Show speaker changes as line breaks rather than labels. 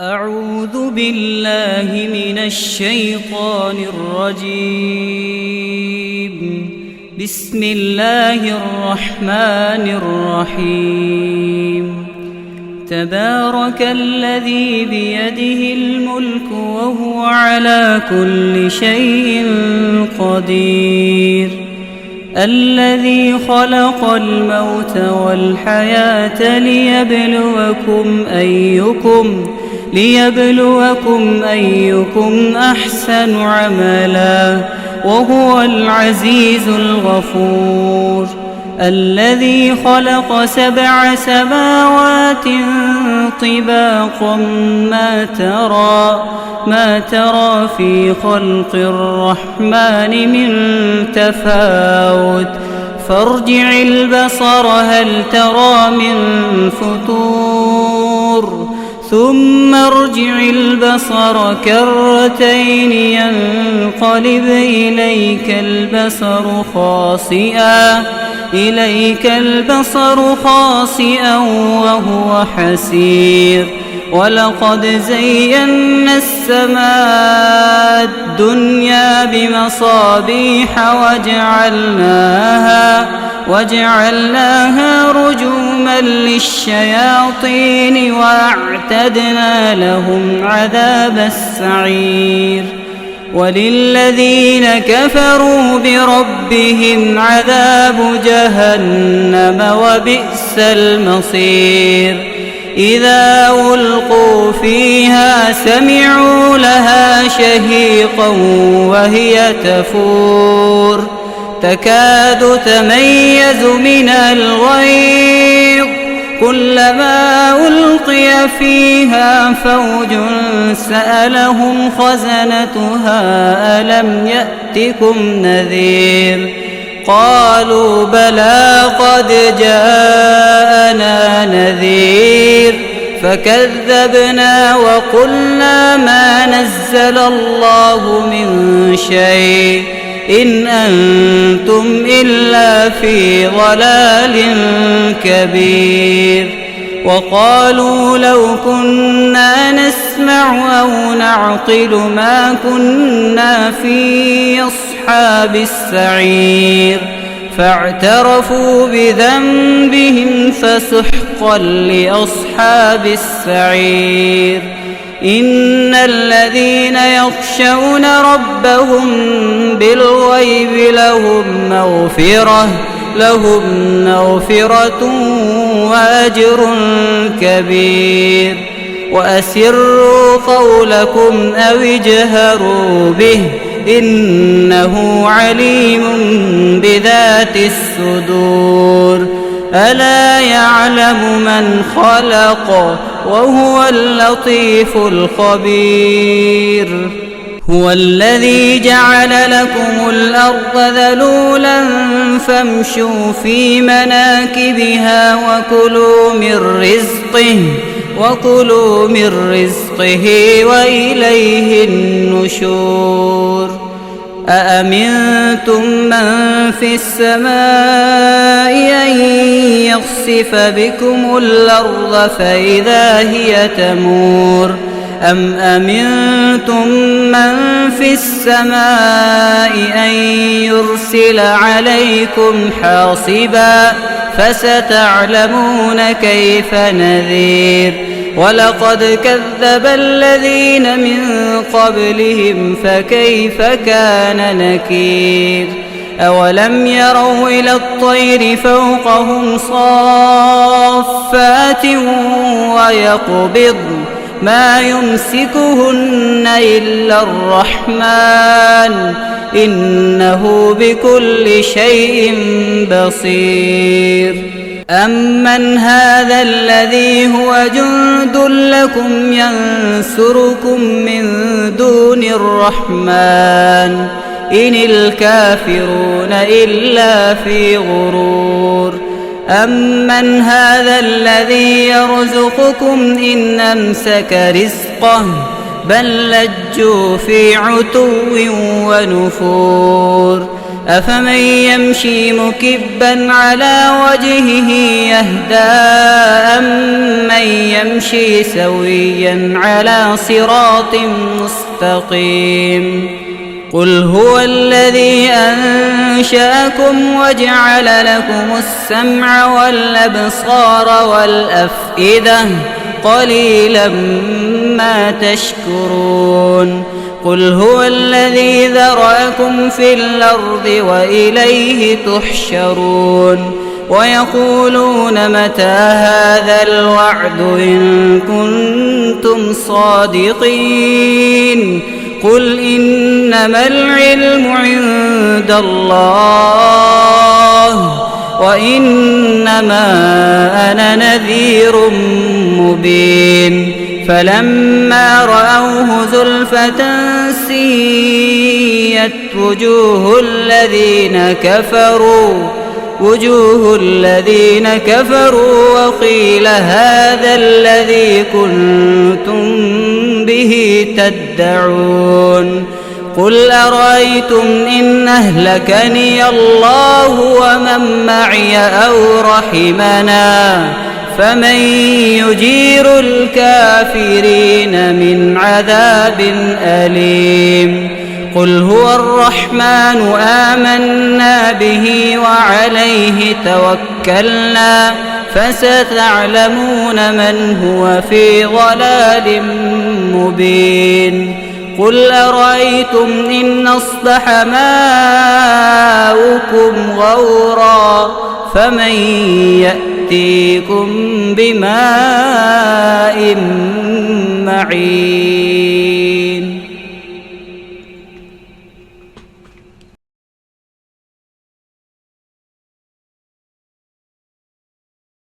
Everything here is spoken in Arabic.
أعوذ بالله من الشيطان الرجيم. بسم الله الرحمن الرحيم. تبارك الذي بيده الملك وهو على كل شيء قدير. الذي خلق الموت والحياة ليبلوكم أيكم أحسن عملا وهو العزيز الغفور. الذي خلق 7 سماوات طباقا ما ترى في خلق الرحمن من تفاوت فارجع البصر هل ترى من فطور ثم ارجع البصر كرتين ينقلب إليك البصر خاسئا وهو حسير. ولقد زينا السماء الدنيا بمصابيح وجعلناها رجوما للشياطين وأعتدنا لهم عذاب السعير. وللذين كفروا بربهم عذاب جهنم وبئس المصير. إذا ألقوا فيها سمعوا لها شهيقا وهي تفور تكاد تميز من الغيظ كلما ألقي فيها فوج سألهم خزنتها ألم يأتكم نذير قالوا بلى قد جاءنا نذير فكذبنا وقلنا ما نزل الله من شيء إن أنتم إلا في ضلال كبير. وقالوا لو كنا نسمع أو نعقل ما كنا في أصحاب السعير فاعترفوا بذنبهم فسحقا لأصحاب السعير. إن الذين يخشون ربهم بالغيب لهم مغفرة وأجر كبير. وأسروا قولكم أو اجهروا به إنه عليم بذات الصدور. ألا يعلم من خلق وهو اللطيف الخبير. هو الذي جعل لكم الأرض ذلولا فامشوا في مناكبها وكلوا من رزقه وإليه النشور. أأمنتم من في السماء أن يخسف بكم الأرض فإذا هي تمور أم أمنتم من في السماء أن يرسل عليكم حاصبا فستعلمون كيف نذير. ولقد كذب الذين من قبلهم فكيف كان نكير. أولم يروا إلى الطير فوقهم صافات ويقبضن ما يمسكهن إلا الرحمن إنه بكل شيء بصير. أمن هذا الذي هو جند لكم ينصركم من دون الرحمن إن الكافرون إلا في غرور. أمن هذا الذي يرزقكم إن أمسك رزقه بل لجوا في عتو ونفور. أفمن يمشي مكبا على وجهه يهدى أمن يمشي سويا على صراط مستقيم قل هو الذي أنشأكم وجعل لكم السمع والأبصار والأفئدة قليلا ما تشكرون قل هو الذي ذرأكم في الأرض وإليه تحشرون ويقولون متى هذا الوعد إن كنتم صادقين قل إنما العلم عند الله وإنما أنا نذير مبين فلما رأوه زلفة سيئت وجوه الذين كفروا وقيل هذا الذي كنتم به تدعون قل أرأيتم إن أهلكني الله ومن معي أو رحمنا فمن يجير الكافرين من عذاب أليم قل هو الرحمن آمنا به وعليه توكلنا فستعلمون من هو في ضلال مبين قل أرأيتم إن أصبح ماؤكم غورا فمن يأتيكم بماء معين